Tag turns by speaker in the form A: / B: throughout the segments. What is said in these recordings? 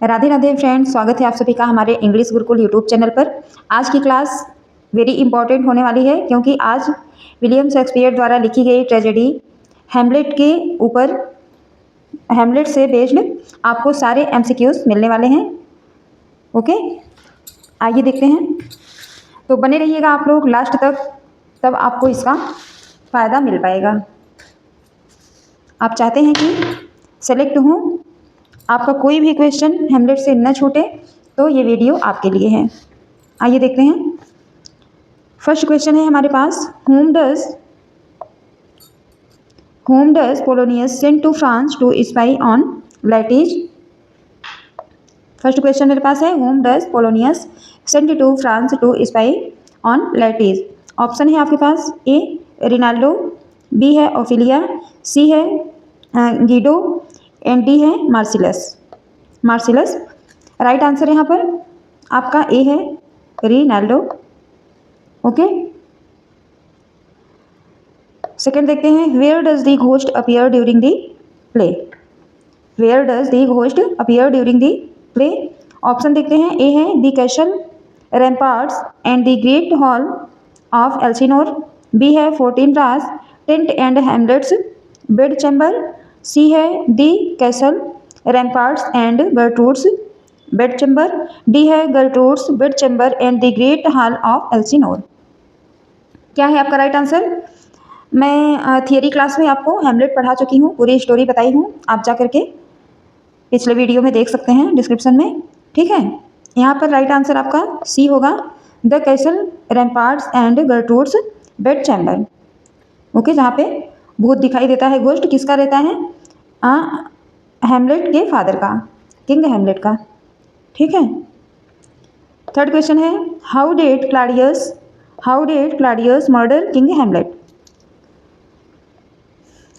A: Radhe Radhe friends, स्वागत है आप सभी का हमारे इंग्लिश गुरुकुल यूट्यूब चैनल पर। आज की क्लास वेरी इंपॉर्टेंट होने वाली है क्योंकि आज विलियम शेक्सपियर द्वारा लिखी गई ट्रेजेडी हैमलेट के ऊपर, हैमलेट से बेस्ड आपको सारे एमसीक्यूज मिलने वाले हैं। ओके, आइए देखते हैं। तो बने रहिएगा आप लोग लास्ट तक, तब आपको इसका फ़ायदा मिल पाएगा। आप चाहते हैं कि सेलेक्ट हूँ, आपका कोई भी क्वेश्चन हैमलेट से न छूटे, तो ये वीडियो आपके लिए है। आइए देखते हैं। फर्स्ट क्वेश्चन है हमारे पास, whom does Polonius send to France to spy on Latiz? First question मेरे पास है, whom does Polonius send to France to spy on Latiz? Option है आपके पास, ए रिनाल्डो, बी है ओफिलिया, सी है गीडो एंड डी है मार्सिलस। राइट आंसर यहाँ पर आपका ए है, रिनाल्डो। ओके, सेकंड देखते हैं, where does the ghost appear during the play? Where does the ghost appear during the play? Option देखते हैं, ए है the castle, ramparts and the great hall of Elsinore, B है 14 brass, tent and Hamlet's, bed chamber, C है the castle, ramparts and Gertrude's, bed chamber, D है Gertrude's, bed chamber and the great hall of Elsinore. क्या है आपका right answer? मैं theory class में आपको Hamlet पढ़ा चुकी हूँ, पूरी स्टोरी बताई हूँ, आप जा करके पिछले वीडियो में देख सकते हैं डिस्क्रिप्शन में। ठीक है, यहाँ पर राइट आंसर आपका सी होगा, the castle, ramparts and Gertrude's, bed chamber. Okay, जहाँ पे भूत दिखाई देता है, घोस्ट किसका रहता है? हैमलेट के फादर का, किंग हैमलेट का। ठीक है, थर्ड क्वेश्चन है, how did Claudius murder King Hamlet?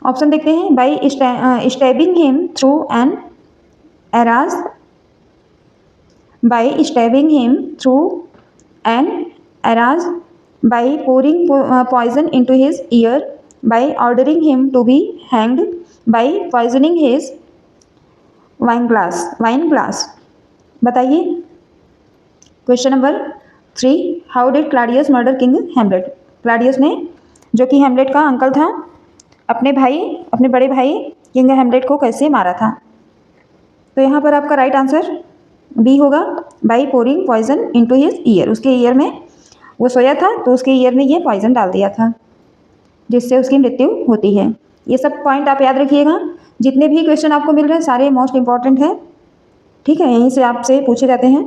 A: Option देखते हैं, by stabbing him through an arras, by stabbing him through an arras, by pouring poison into his ear, by ordering him to be hanged, by poisoning his wine glass. बताइए। Question number 3, how did Claudius murder King Hamlet? Claudius ने, जो कि Hamlet का uncle था, अपने बड़े भाई king Hamlet को कैसे मारा था? तो यहाँ पर आपका राइट आंसर बी होगा, by pouring poison into his ear. उसके ईयर में वो सोया था, तो उसके ईयर में ये पॉइजन डाल दिया था, जिससे उसकी मृत्यु होती है। ये सब पॉइंट आप याद रखिएगा। जितने भी क्वेश्चन आपको मिल रहे हैं सारे मोस्ट इंपॉर्टेंट है। ठीक है, यहीं से आपसे पूछे जाते हैं,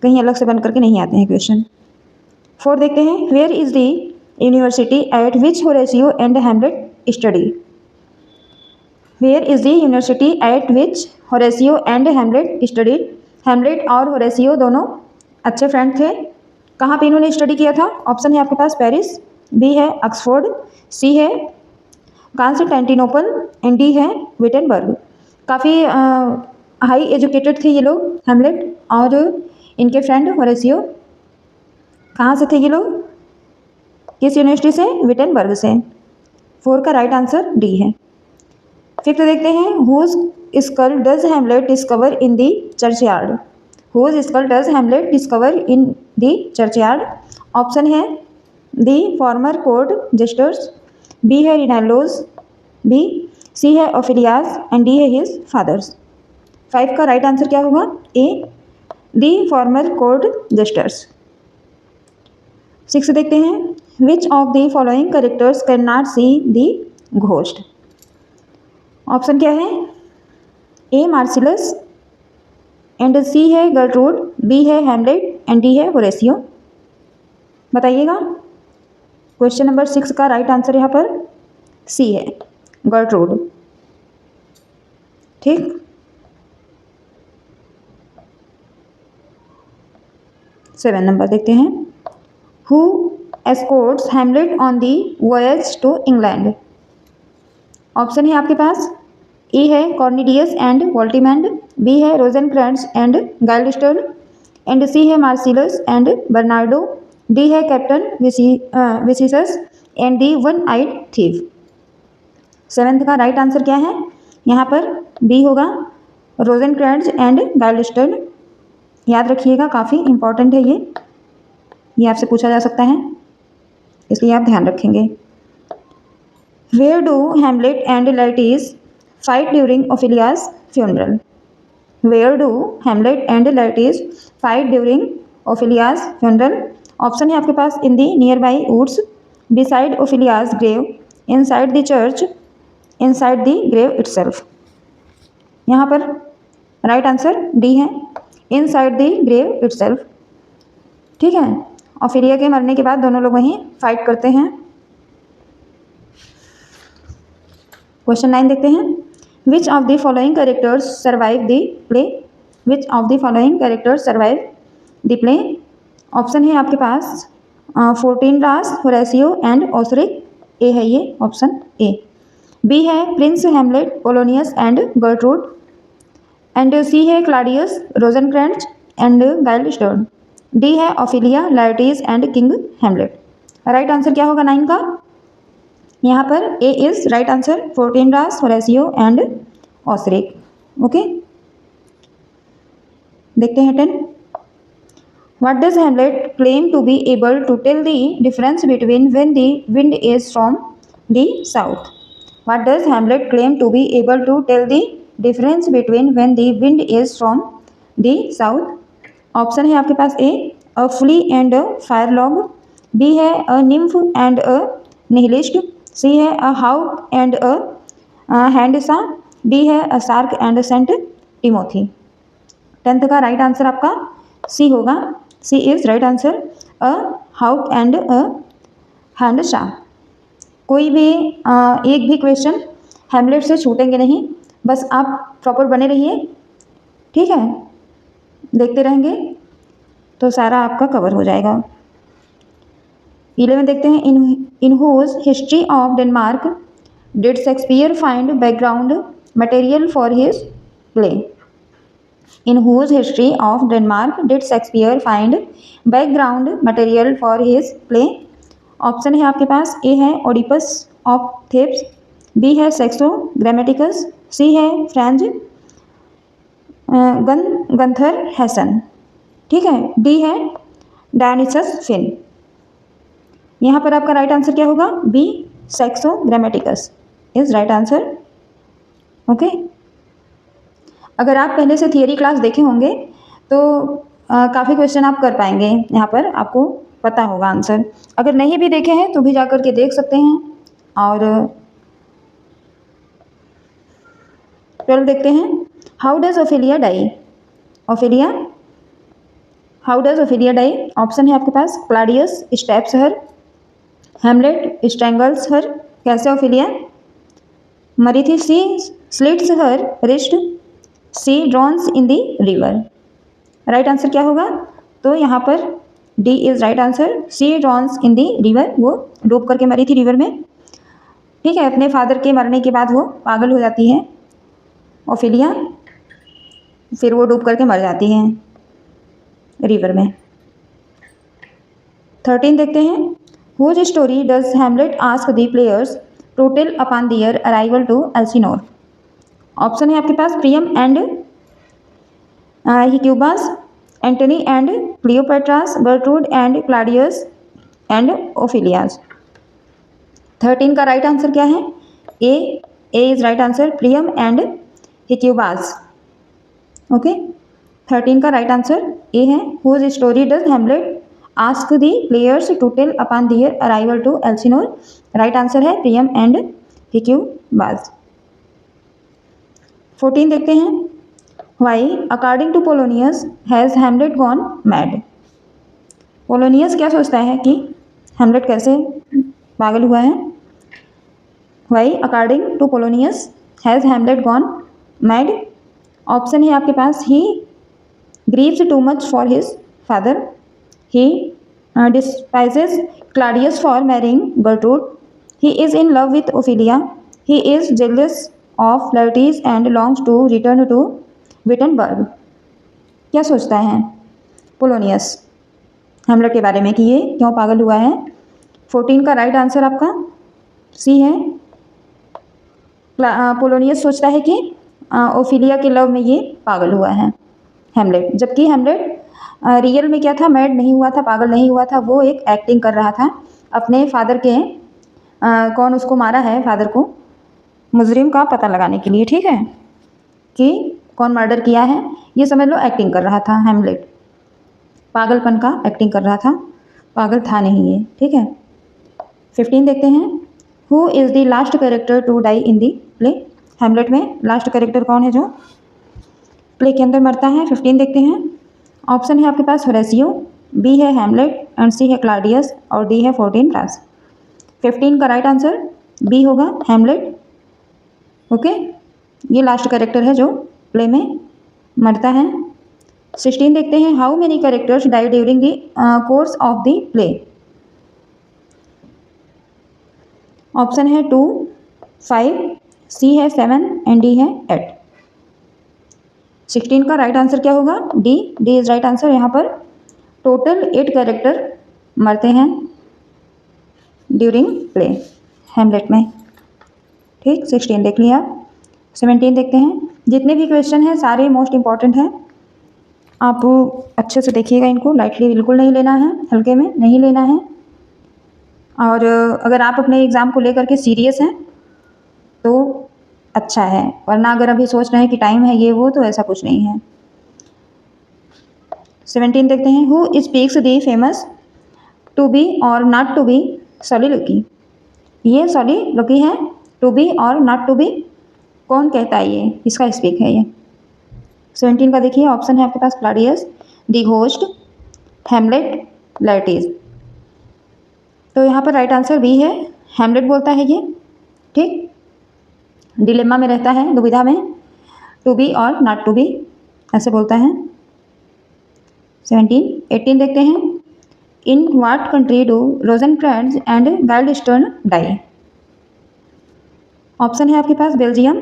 A: कहीं अलग से बन करके नहीं आते हैं क्वेश्चन। 4 देखते हैं, where is the university at which Horatio and Hamlet study? Where is the university at which Horatio and Hamlet studied? Hamlet और होरेसियो दोनों अच्छे फ्रेंड थे। कहाँ पे इन्होंने स्टडी किया था? ऑप्शन है आपके पास, पेरिस, बी है ऑक्सफोर्ड, सी है कॉन्स्टेंटिनोपल एंड डी है विटेनबर्ग। काफ़ी हाई एजुकेटेड थे ये लोग, हैमलेट और इनके फ्रेंड होरेसियो। कहाँ से थे ये लोग? किस यूनिवर्सिटी से? विटेनबर्ग से। 4 का राइट आंसर डी है। 5th देखते हैं, whose skull does Hamlet discover in the churchyard? Whose skull does Hamlet discover in the churchyard? Option है, the former court jester's, B है रिनाल्डोज, बी, सी है Ophelia's and D है his father's. 5 का right answer क्या होगा? A, the former court jester's. 6 देखते हैं, which of the following characters can not see the ghost? Option क्या है? ए मार्सिलस एंड सी है गर्ट्रूड, बी है हैमलेट एंड डी है होरेसियो। बताइएगा। क्वेश्चन नंबर 6 का राइट आंसर यहाँ पर सी है, गर्ट्रूड। ठीक, सेवन नंबर देखते हैं, who escorts Hamlet on the voyage to England? Option है आपके पास, ए है कॉर्निलियस एंड वोल्टिमैंड, बी है रोजेनक्रेंट्स एंड गाइल्डस्टर्न एंड सी है मार्सिलस एंड बर्नार्डो, डी है captain vicious and the one eyed thief. 7th का राइट आंसर क्या है? यहाँ पर बी होगा, रोजेनक्रेंट्ज एंड गाइल्डस्टर्न। याद रखिएगा, काफ़ी इंपॉर्टेंट है ये आपसे पूछा जा सकता है, इसलिए आप ध्यान रखेंगे। Where do Hamlet and Laertes fight during Ophelia's funeral? Where do Hamlet and Laertes fight during Ophelia's funeral? Option है आपके पास, in the nearby woods, beside Ophelia's grave, inside the church, inside the grave itself. यहाँ पर right answer D है, inside the grave itself. ठीक है, Ophelia के मरने के बाद दोनों लोग वहीं फाइट करते हैं। क्वेश्चन 9 देखते हैं। Which of the following characters survive the play? Which of the following characters survive the play? Option है आपके पास 14 होरेसियो एंड ओसरिक। ए है ये ऑप्शन ए। बी है prince Hamlet, Polonius and Gertrude. And C है Claudius, Rosencrantz and Guildenstern. D है Ophelia, Laertes and king Hamlet. Right answer क्या होगा 9 का? यहाँ पर A is right answer, 14 Horatio and Osric. Okay, देखते हैं 10। What does Hamlet claim to be able to tell the difference between when the wind is from the south? What does Hamlet claim to be able to tell the difference between when the wind is from the south? Option है आपके पास A flea and a firelog, B है a nymph and a nihilist, C है a hawk and a handsa, D है a shark and a Saint Timothy। 10th का right answer आपका C होगा। C is right answer, a hawk and a handsaw. कोई भी एक भी question Hamlet से छूटेंगे नहीं, बस आप प्रॉपर बने रहिए। ठीक है, देखते रहेंगे तो सारा आपका कवर हो जाएगा। 11 देखते हैं। In whose history of Denmark did Shakespeare find background material for his play? In whose history of Denmark did Shakespeare find background material for his play? Option है आपके पास, ए है ओडिपस ऑफ थेब्स, बी है सेक्सो ग्रामेटिकस, सी है फ्रेंच गंथर हैसन। ठीक है, D है डायनिसस fin. यहाँ पर आपका राइट आंसर क्या होगा? B Saxo Grammaticus is right answer. Okay, अगर आप पहले से थियरी क्लास देखे होंगे तो काफ़ी क्वेश्चन आप कर पाएंगे, यहाँ पर आपको पता होगा आंसर। अगर नहीं भी देखे हैं तो भी जाकर के देख सकते हैं। और 12 देखते हैं। How does Ophelia die? Ophelia, how does Ophelia die? Option है आपके पास, Claudius stabs her, Hamlet strangles her. कैसे ओफिलिया मरी थी? She slits her wrist, she drowns in the river. Right answer क्या होगा? तो यहाँ पर D is right answer, she drowns in the river. वो डूब करके मरी थी रिवर में। ठीक है, अपने फादर के मरने के बाद वो पागल हो जाती है ओफिलिया, फिर वो डूब करके मर जाती है रिवर में। 13 देखते हैं। Whose story does Hamlet ask the players to tell upon their arrival to Elsinore? Option है आपके पास, Priam and Hecuba's, Antony and Cleopatra's, Gertrude and Claudius and Ophelia's. 13 का राइट आंसर क्या है? A is right answer, Priam and Hecuba's. Okay, 13 का right answer A है। Whose story does Hamlet ask the players to tell upon their arrival to Elsinore? Right answer है प्रियम and Hecuba's. 14 देखते हैं। Why according to Polonius has Hamlet gone mad? Polonius क्या सोचता है कि Hamlet कैसे पागल हुआ है? Why according to Polonius has Hamlet gone mad? Option है आपके पास, he grieves too much for his father, he despises Claudius for marrying Gertrude, he is in love with Ophelia, he is jealous of Laertes and longs to return to Wittenberg. क्या सोचता है Polonius Hamlet के बारे में कि ये क्यों पागल हुआ है? 14 का राइट आंसर आपका सी है। पोलोनियस सोचता है कि ओफिलिया के लव में ये पागल हुआ है हेमलेट। जबकि हेमलेट रियल में क्या था, मैड नहीं हुआ था, पागल नहीं हुआ था, वो एक एक्टिंग कर रहा था अपने फादर के कौन उसको मारा है फादर को, मुजरिम का पता लगाने के लिए, ठीक है, कि कौन मर्डर किया है, ये समझ लो एक्टिंग कर रहा था हेमलेट, पागलपन का एक्टिंग कर रहा था, पागल था नहीं ये, ठीक है। 15 देखते हैं, who is the last character to die in the play. Hamlet में लास्ट कैरेक्टर कौन है जो प्ले के अंदर मरता है। 15 देखते हैं, ऑप्शन है आपके पास होरेसियो, बी है हेमलेट एंड सी है क्लाउडियस और डी है फोर्टिनब्रास। 15 का राइट आंसर बी होगा हेमलेट। ओके, ये लास्ट कैरेक्टर है जो प्ले में मरता है। 16 देखते हैं, how many characters die during the course of the play. Option है 2, 5, सी है 7 एंड डी है 8। 16 का राइट आंसर क्या होगा, D. D is right answer. यहाँ पर टोटल 8 कैरेक्टर मरते हैं ड्यूरिंग प्ले हेमलेट में, ठीक। 16 देख लिया। 17 देखते हैं, जितने भी क्वेश्चन हैं सारे मोस्ट इंपॉर्टेंट हैं, आप अच्छे से देखिएगा इनको, लाइटली बिल्कुल नहीं लेना है, हल्के में नहीं लेना है। और अगर आप अपने एग्ज़ाम को लेकर के सीरियस हैं तो अच्छा है, वरना अगर अभी सोच रहे हैं कि टाइम है ये वो, तो ऐसा कुछ नहीं है। 17 देखते हैं, who speaks the famous to be और नॉट टू बी सॉलिलोक्वी। ये सॉलिलोक्वी है, टू बी और नॉट टू बी कौन कहता है, ये इसका स्पीक है ये। 17 का देखिए, ऑप्शन है आपके पास Claudius, the host, Hamlet, Laertes. तो यहाँ पर राइट आंसर बी है, हेमलेट बोलता है ये, ठीक। डिलेमा में रहता है, दुविधा में, टू बी और नॉट टू बी ऐसे बोलता है। 17। 18 देखते हैं, in what country do Rosencrantz and Guildenstern die. Option है आपके पास बेल्जियम,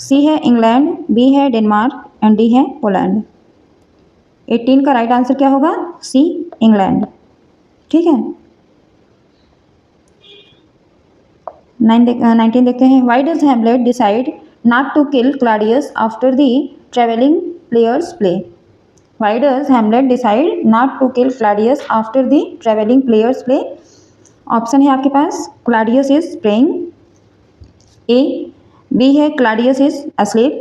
A: सी है इंग्लैंड, बी है डेनमार्क एंड डी है पोलैंड। 18 का राइट आंसर क्या होगा, सी इंग्लैंड, ठीक है। 19 देखते हैं, why does Hamlet decide not to kill Claudius after the travelling players play. Why does Hamlet decide not to kill Claudius after the travelling players play. Option है आपके पास Claudius is praying, A, B है Claudius is asleep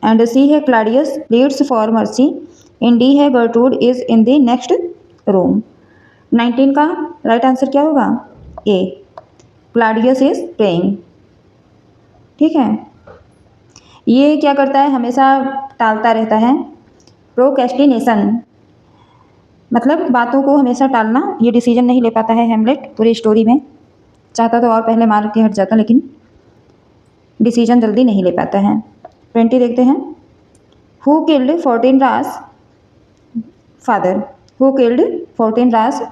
A: and C है Claudius pleads for mercy and D है Gertrude is in the next room. 19 का right answer क्या होगा, ए, Claudius is praying, ठीक है। ये क्या करता है, हमेशा टालता रहता है, प्रोक्रेस्टिनेशन, मतलब बातों को हमेशा टालना, ये डिसीजन नहीं ले पाता है हेमलेट पूरी स्टोरी में। चाहता तो और पहले मार के हट जाता, लेकिन डिसीजन जल्दी नहीं ले पाता है। 20 देखते हैं, who killed Fortinbras father. Who killed Fortinbras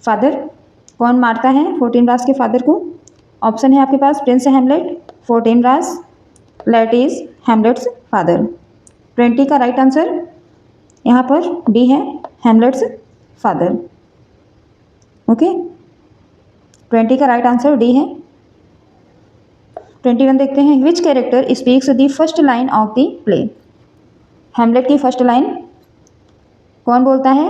A: father, कौन मारता है फोर्टिनब्रास के फादर को। ऑप्शन है आपके पास प्रिंस हेमलेट, फोर्टिनब्रास, लैटिस, हेमलेट्स फादर। 20 का राइट आंसर यहाँ पर डी है, हेमलेट्स फादर। ओके, 20 का राइट आंसर डी है। 21 देखते हैं, which character speaks the first line of the play. Hamlet की फर्स्ट लाइन कौन बोलता है।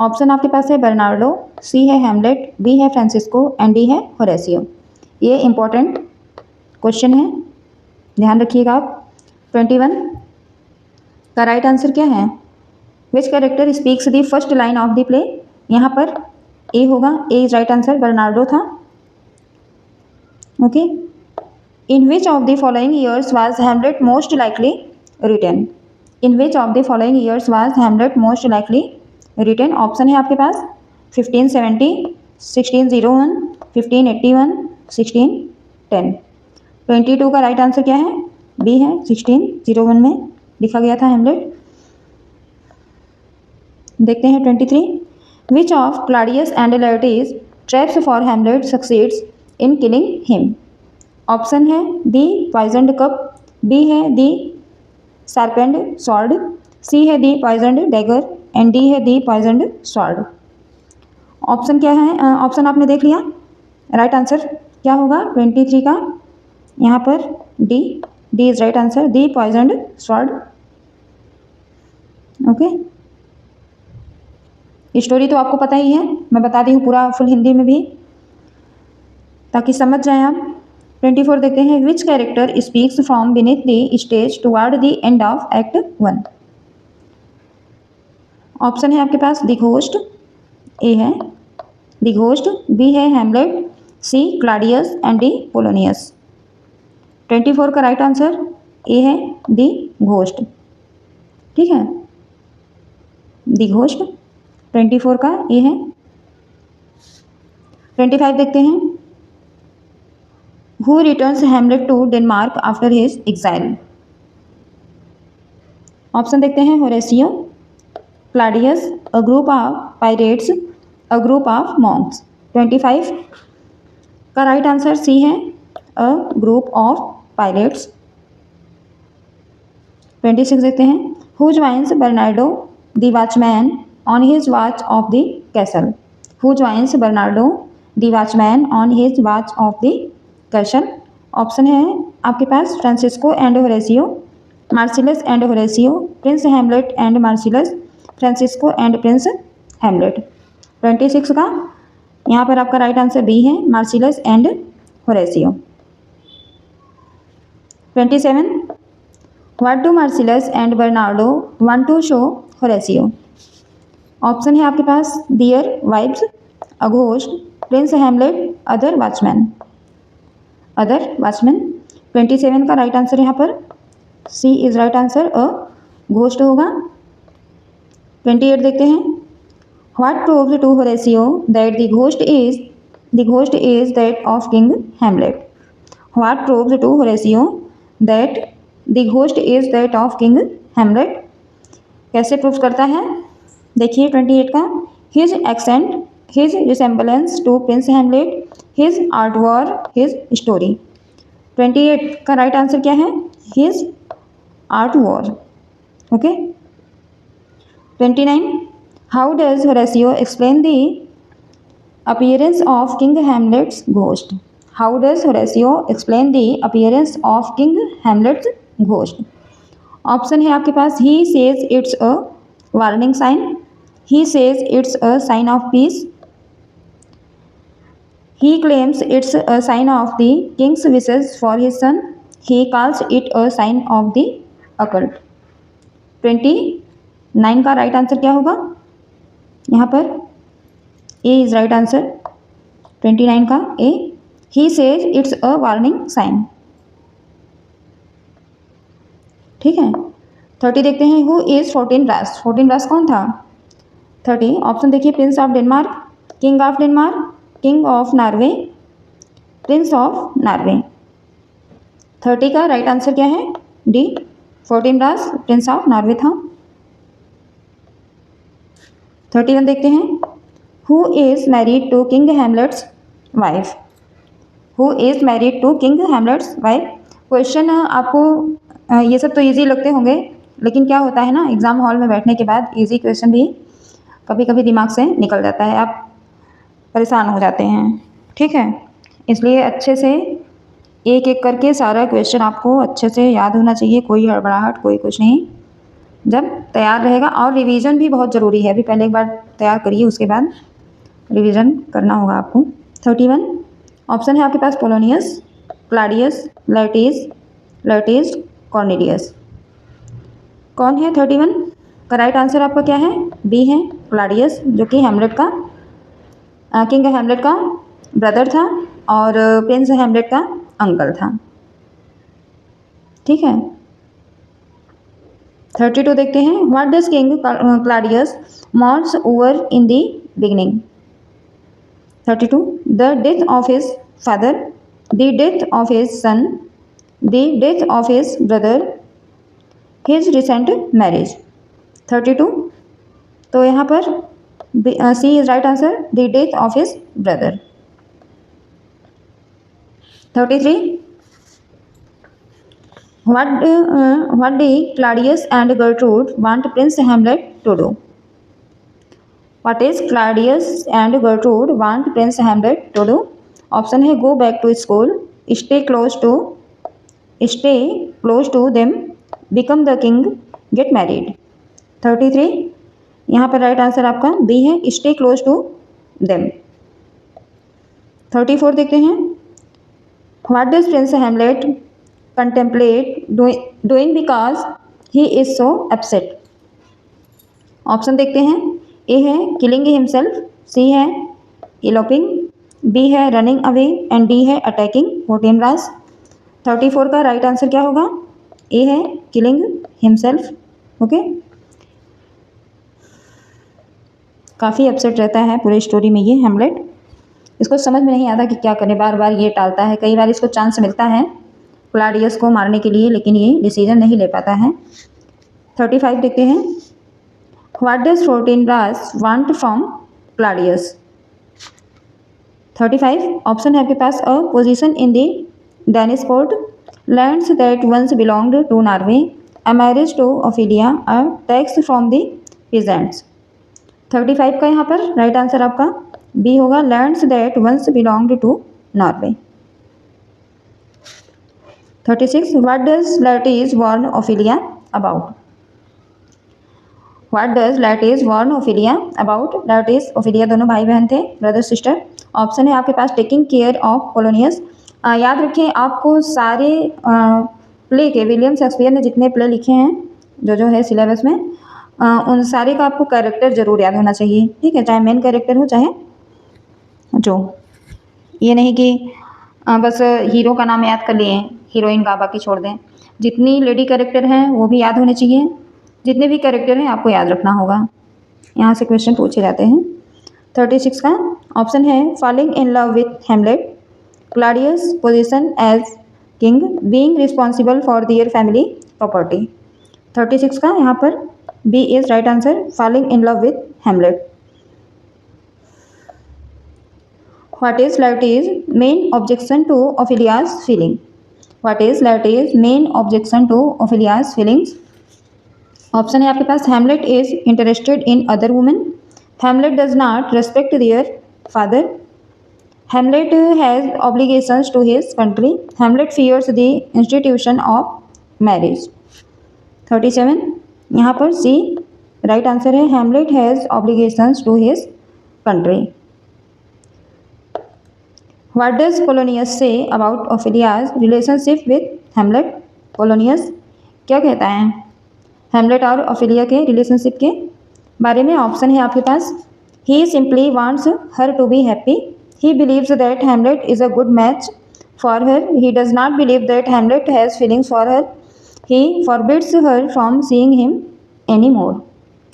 A: ऑप्शन आपके पास है बर्नार्डो, सी है हेमलेट, बी है फ्रांसिस्को एंड डी है होरेसियो। ये इंपॉर्टेंट क्वेश्चन है, ध्यान रखिएगा आप। 21 का राइट आंसर क्या है, which character speaks the first line of the play. यहाँ पर ए होगा, A is right answer, Bernardo था। Okay, in which of the following years was Hamlet most likely written. In which of the following years was Hamlet most likely written. Option है आपके पास 1570, 1601, 1581, 1610। 22 का right answer क्या है, B है, 1601 में लिखा गया था हेमलेट। देखते हैं 23, which of Claudius and lattice traps for Hamlet succeeds in killing him. Option है दी पॉइजनड कप, बी है दी शार्पेंड स्वॉर्ड, सी है दी पॉइजनड डैगर एंड डी है दी पॉइजनड स्वॉर्ड। ऑप्शन क्या है, ऑप्शन आपने देख लिया, राइट आंसर क्या होगा 23 का, यहाँ पर D, D is right answer, the poisoned sword. Okay, story तो आपको पता ही है, मैं बता दी हूँ पूरा फुल हिंदी में भी ताकि समझ जाएं आप। 24 देखते हैं, which character speaks from beneath the stage toward the end of act 1। Option है आपके पास द घोस्ट, ए है द घोस्ट, बी है Hamlet, C Claudius and D Polonius. 24 का राइट आंसर ए है द घोस्ट। ठीक है, द घोस्ट 24 का ए है। 25 देखते हैं, who returns Hamlet to Denmark after his exile. Option देखते हैं, Horatio, Claudius, a group of pirates, a group of monks. 25 का राइट आंसर सी है, अ ग्रुप ऑफ पायरेट्स। 26 देखते हैं, who joins Bernardo the watchman on his watch of the castle. Who joins Bernardo the watchman on his watch of the castle. Option है आपके पास, Francisco and Horatio, Marcellus and Horatio, prince Hamlet and Marcellus, Francisco and prince Hamlet. 26 का यहाँ पर आपका right answer B है, Marcellus and Horatio. 27, what do Marcellus and Bernardo want to show Horatio. Option है आपके पास, dear wives, a ghost, prince Hamlet, other watchman. Other watchman 27 का right answer यहाँ पर C is right answer, a ghost होगा। 28 देखते हैं, what proved to Horatio that the ghost is that of king Hamlet. What proved to Horatio that the ghost is that of king Hamlet. कैसे prove करता है, देखिए 28 का, his accent, his resemblance to prince Hamlet, his armour, his story. 28 का right answer क्या है, his armour. Okay. 29, how does Horatio explain the appearance of king Hamlet's ghost. How does Horatio explain the appearance of king Hamlet's ghost. Option है आपके पास, he says it's a warning sign, he says it's a sign of peace, he claims it's a sign of the king's wishes for his son, he calls it a sign of the occult। 29 का right answer क्या होगा यहाँ पर, A is right answer. 29 का A, he says it's a warning sign. ठीक है। 30 देखते हैं, हु इज 14 ब्रास। 14 ब्रास कौन था। 30 ऑप्शन देखिए, prince of Denmark, king of Denmark, king of Norway, prince of Norway. 30 का राइट आंसर क्या है, डी 14 ब्रास प्रिंस ऑफ नॉर्वे था। 31 देखते हैं, who is married to King Hamlet's wife. Who is married to King Hamlet's wife. Question आपको ये सब तो इजी लगते होंगे, लेकिन क्या होता है ना, एग्जाम हॉल में बैठने के बाद इजी क्वेश्चन भी कभी कभी दिमाग से निकल जाता है, आप परेशान हो जाते हैं। ठीक है, इसलिए अच्छे से एक एक करके सारा क्वेश्चन आपको अच्छे से याद होना चाहिए, कोई हड़बड़ाहट कोई कुछ नहीं, जब तैयार रहेगा। और रिवीजन भी बहुत ज़रूरी है, अभी पहले एक बार तैयार करिए, उसके बाद रिवीजन करना होगा आपको। 31 ऑप्शन है आपके पास, पोलोनियस, क्लाडियस, लर्टिस, कॉर्नेलियस। कौन है 31 का राइट आंसर आपका क्या है, बी है, क्लाडियस, जो कि हैमलेट का किंग हैमलेट का ब्रदर था और प्रिंस हैमलेट का अंकल था। ठीक है। 32 देखते हैं, what does king Claudius mourns over in the beginning. 32 the death of his father, the death of his son, the death of his brother, his recent marriage. 32 तो यहाँ पर C is right answer, the death of his brother. 33 what did Claudius and Gertrude want Prince Hamlet to do? What is Claudius and Gertrude want Prince Hamlet to do? ऑप्शन है, go back to school, stay close to stay close to them, become the king, get married. 33 यहाँ पर right answer आपका B है, stay close to them. 34 देखते हैं, what does Prince Hamlet contemplate doing because he is so upset. Option देखते हैं, A है killing himself, C है इलोपिंग, बी है रनिंग अवे एंड डी है अटैकिंग फोर्टिनराज। 34 का राइट आंसर क्या होगा, ए है किलिंग हिमसेल्फ। ओके, काफ़ी अपसेट रहता है पूरे स्टोरी में ये हेमलेट, इसको समझ में नहीं आता कि क्या करे, बार बार ये टालता है। कई बार इसको चांस मिलता है क्लाडियस को मारने के लिए, लेकिन ये डिसीजन नहीं ले पाता है। 35 देखते हैं, what does Fortinbras want from Claudius. 35 option है आपके पास, a position in the Danish court, lands that once belonged to Norway, a marriage to Ophelia, a tax from the peasants. 35 का यहाँ पर राइट आंसर आपका बी होगा, lands that once belonged to Norway. 36 what does Laertes warn Ophelia about. What does Laertes warn Ophelia about. Laertes Ophelia दोनों भाई बहन थे, brother sister. Option है आपके पास, टेकिंग केयर ऑफ पोलोनियस। याद रखें आपको सारे प्ले के, विलियम शेक्सपियर ने जितने प्ले लिखे हैं जो है सिलेबस में, उन सारे का आपको कैरेक्टर जरूर याद होना चाहिए, ठीक है, चाहे मेन कैरेक्टर हो चाहे जो, ये नहीं कि बस हीरो का नाम याद कर लिए, हीरोइन का बाकी छोड़ दें। जितनी लेडी कैरेक्टर हैं वो भी याद होने चाहिए, जितने भी कैरेक्टर हैं आपको याद रखना होगा, यहाँ से क्वेश्चन पूछे जाते हैं। 36 का ऑप्शन है, falling in love with Hamlet, Claudius position as king, being responsible for their family property. 36 का यहाँ पर B is right answer, falling in love with Hamlet. What is Laertes' main objection to Ophelia's feeling? What is Laertes' main objection to Ophelia's feelings? Option है आपके पास, Hamlet is interested in other women, Hamlet does not respect their father, Hamlet has obligations to his country, Hamlet fears the institution of marriage। 37 यहाँ पर सी right answer है, Hamlet has obligations to his country। What does Polonius say about Ophelia's relationship with Hamlet? Polonius क्या कहता है हेमलेट और Ophelia के relationship के बारे में? ऑप्शन है आपके पास, He simply wants her to be happy, He believes that Hamlet is a good match for her, He does not believe that Hamlet has feelings for her, He forbids her from seeing him anymore।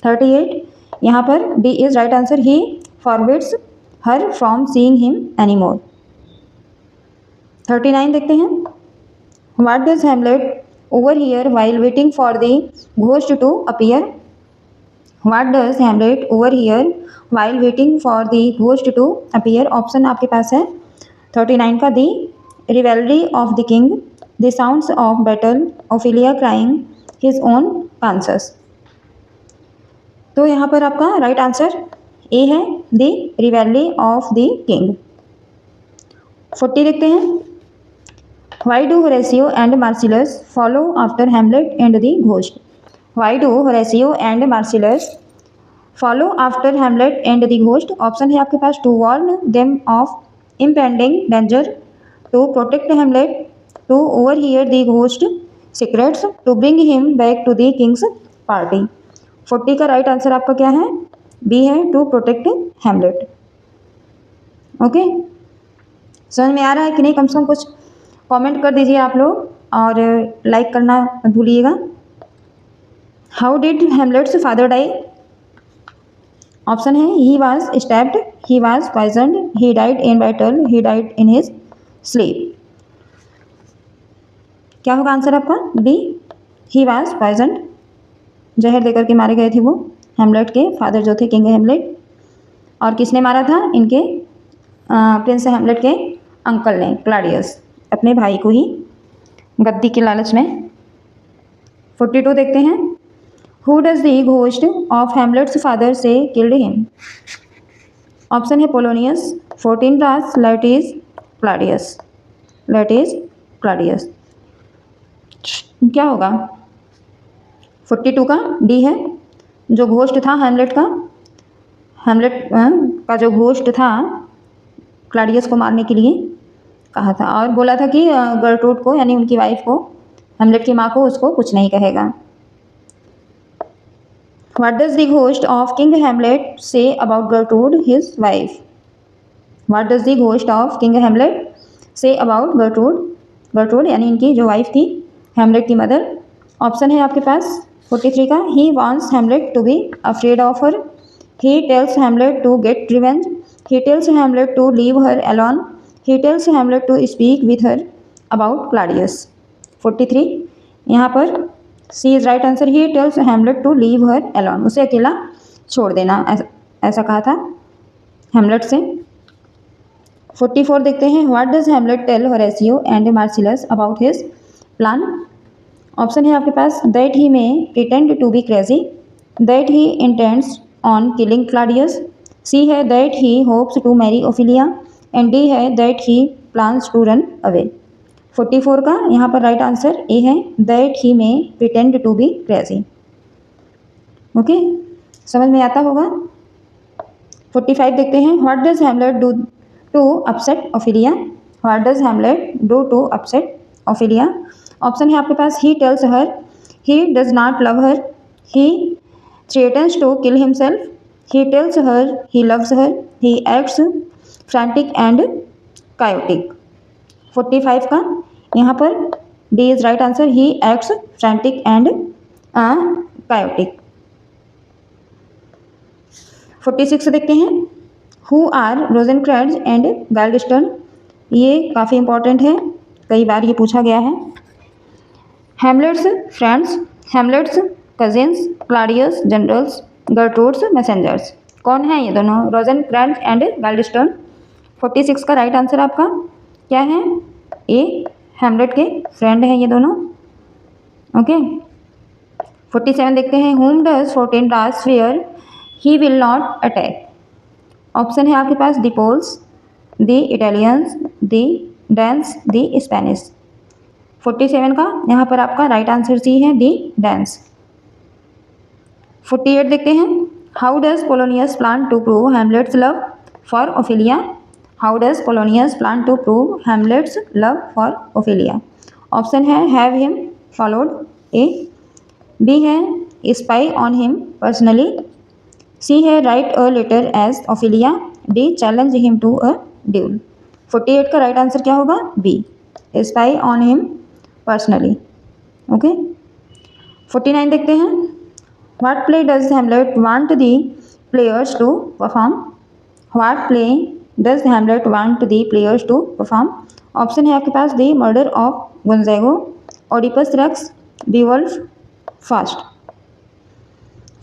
A: 38 यहाँ पर D is right answer, He forbids her from seeing him anymore। 39 देखते हैं, What does Hamlet overhear while waiting for the ghost to appear? What does Hamlet overhear while waiting for the ghost to appear? Option आपके पास है 39 का, The Rivalry of the King, The Sounds of Battle, Ophelia Crying, His Own Conscience। तो यहाँ पर आपका right answer A है, The Rivalry of the King। 40 देखते हैं, Why do Horatio and Marcellus follow after Hamlet and the Ghost? Why do Horatio and Marcellus follow after Hamlet and the Ghost? Option है आपके पास, to warn them of impending danger, to protect Hamlet, to overhear the ghost secrets, to bring him back to the king's party। 40 का right answer आपका क्या है, B है, to protect Hamlet। Okay, समझ में आ रहा है कि नहीं? कम से कम कुछ कमेंट कर दीजिए आप लोग, और लाइक करना मत भूलिएगा। How did Hamlet's father die? Option है, he was stabbed, he was poisoned, he died in battle, he died in his sleep. क्या होगा आंसर आपका? बी, ही वॉज पॉइजन्ड, जहर देकर के मारे गए थे वो हेमलेट के फादर जो थे किंग हेमलेट। और किसने मारा था? इनके प्रिंस हेमलेट के अंकल ने, क्लाडियस, अपने भाई को ही गद्दी के लालच में। 42 देखते हैं, who does the ghost of Hamlet's father say killed him? Option है, Polonius, Fortinbras, Laertes, Claudius. Laertes, Claudius. क्या होगा? 42 का डी है, जो घोस्ट था हेमलेट का, हेमलेट का जो घोस्ट था क्लाडियस को मारने के लिए कहा था, और बोला था कि गर्टरूड को यानी उनकी वाइफ को, हेमलेट की माँ को, उसको कुछ नहीं कहेगा। What does the ghost of King Hamlet say about Gertrude, his wife? What does the ghost of King Hamlet say about Gertrude? Gertrude यानी इनकी जो वाइफ थी, हेमलेट की मदर। ऑप्शन है आपके पास 43 का, He wants Hamlet to be afraid of her. He tells Hamlet to get revenge. He tells Hamlet to leave her alone. He tells Hamlet to speak with her about Claudius. 43 यहाँ पर C is right answer. He tells Hamlet to leave her alone, उसे अकेला छोड़ देना, ऐसा कहा था हेमलेट से। 44 देखते हैं, what does Hamlet tell Horatio and Marcellus about his plan? Option है आपके पास, that he may pretend to be crazy, that he intends on killing Claudius, C है that he hopes to marry Ophelia, and D है that he plans to run away. 44 का यहाँ पर right answer A है, that he may pretend to be crazy. Okay, समझ में आता होगा। 45 देखते हैं, what does Hamlet do to upset Ophelia? What does Hamlet do to upset Ophelia? Option है आपके पास, he tells her he does not love her, he threatens to kill himself, he tells her he loves her, he acts frantic and chaotic. 45 का यहाँ पर D is right answer, he acts frantic and chaotic. 46 देखते हैं, who are Rosencrantz and Guildenstern? ये काफ़ी important है, कई बार ये पूछा गया है। Hamlet's friends, Hamlet's cousins, Claudius generals, Gertrude's messengers. कौन है ये दोनों? रोजेनक्रेट्ज एंड गाल्डस्टर्न। 46 का राइट आंसर आपका क्या है? ए, हेमलेट के फ्रेंड हैं ये दोनों। ओके, 47 देखते हैं, whom does Fortinbras swear he will not attack? Option है आपके पास, the Poles, the Italians, the Danes, the Spanish. 47 का यहाँ पर आपका राइट आंसर सी है, द डेंस। 48 देखते हैं, how does Polonius plan to prove Hamlet's love for Ophelia? How does Polonius plan to prove Hamlet's love for Ophelia? Option है, have him followed A, B है spy on him personally, C है write a letter as Ophelia, D challenge him to a duel. 48 का right answer क्या होगा? B, spy on him personally. Okay, 49 देखते हैं, what play does Hamlet want the players to perform? What play does Hamlet want the players to perform? Option है आपके पास, the murder of Gonzago, Oedipus Rex, Beowulf, Faust.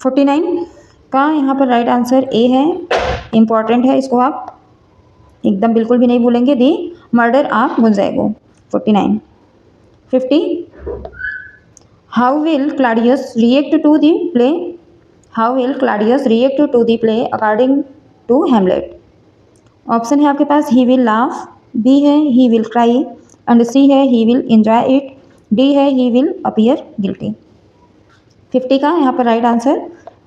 A: 49 का यहाँ पर right answer A है, important है, इसको आप एकदम बिल्कुल भी नहीं भूलेंगे, the murder of Gonzago. 49 50, how will Claudius react to the play? How will Claudius react to the play according to Hamlet? Option है आपके पास, ही विल लाफ, बी है he will cry, and C है he will enjoy it, D है he will appear guilty. 50 का यहाँ पर right answer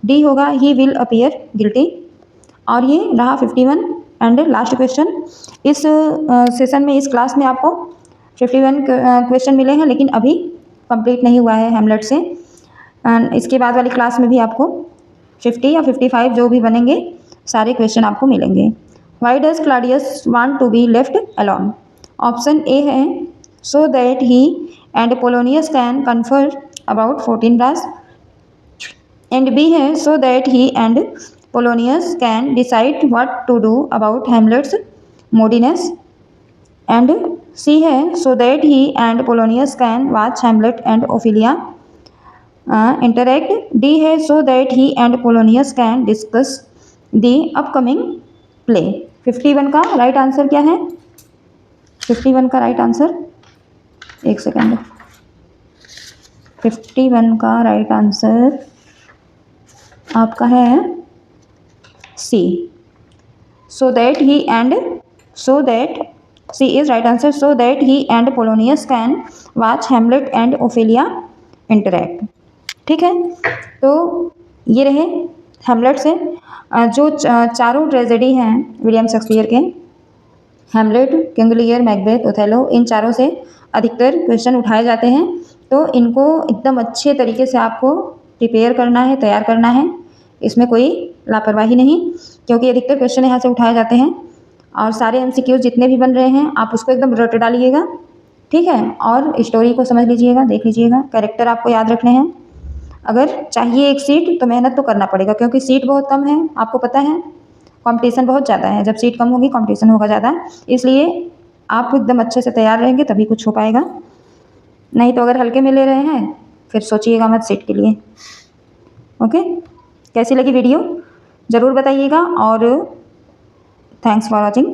A: D होगा, ही विल अपीयर गिल्टी। और ये रहा 51 एंड लास्ट क्वेश्चन। इस सेशन में, इस क्लास में आपको 51 क्वेश्चन मिले हैं, लेकिन अभी कंप्लीट नहीं हुआ है हेमलेट से। एंड इसके बाद वाली क्लास में भी आपको 50 या 55 जो भी बनेंगे सारे क्वेश्चन आपको मिलेंगे। Why does Claudius want to be left alone? Option A है, so that he and Polonius can confer about Fortinbras, and B है, so that he and Polonius can decide what to do about Hamlet's moodiness, and C है, so that he and Polonius can watch Hamlet and Ophelia interact, D है, so that he and Polonius can discuss the upcoming play। 51 का right answer क्या है? 51 का right answer, एक second, 51 का right answer आपका है C, so that C is right answer, so that he and Polonius can watch Hamlet and Ophelia interact. ठीक है, तो ये रहे हेमलेट से जो चारों ट्रेजेडी हैं विलियम शेक्सपियर के, हेमलेट, किंग लियर, मैकबेथ, ओथेलो, इन चारों से अधिकतर क्वेश्चन उठाए जाते हैं। तो इनको एकदम अच्छे तरीके से आपको प्रिपेयर करना है, तैयार करना है, इसमें कोई लापरवाही नहीं, क्योंकि अधिकतर क्वेश्चन यहाँ से उठाए जाते हैं। और सारे एमसीक्यूज जितने भी बन रहे हैं आप उसको एकदम रट डालिएगा, ठीक है, और स्टोरी को समझ लीजिएगा, देख लीजिएगा, कैरेक्टर आपको याद रखने हैं। अगर चाहिए एक सीट तो मेहनत तो करना पड़ेगा, क्योंकि सीट बहुत कम है, आपको पता है कंपटीशन बहुत ज़्यादा है, जब सीट कम होगी कंपटीशन होगा ज़्यादा, इसलिए आप एकदम अच्छे से तैयार रहेंगे तभी कुछ हो पाएगा, नहीं तो अगर हल्के में ले रहे हैं फिर सोचिएगा मत सीट के लिए। ओके, कैसी लगी वीडियो ज़रूर बताइएगा, और थैंक्स फॉर वॉचिंग।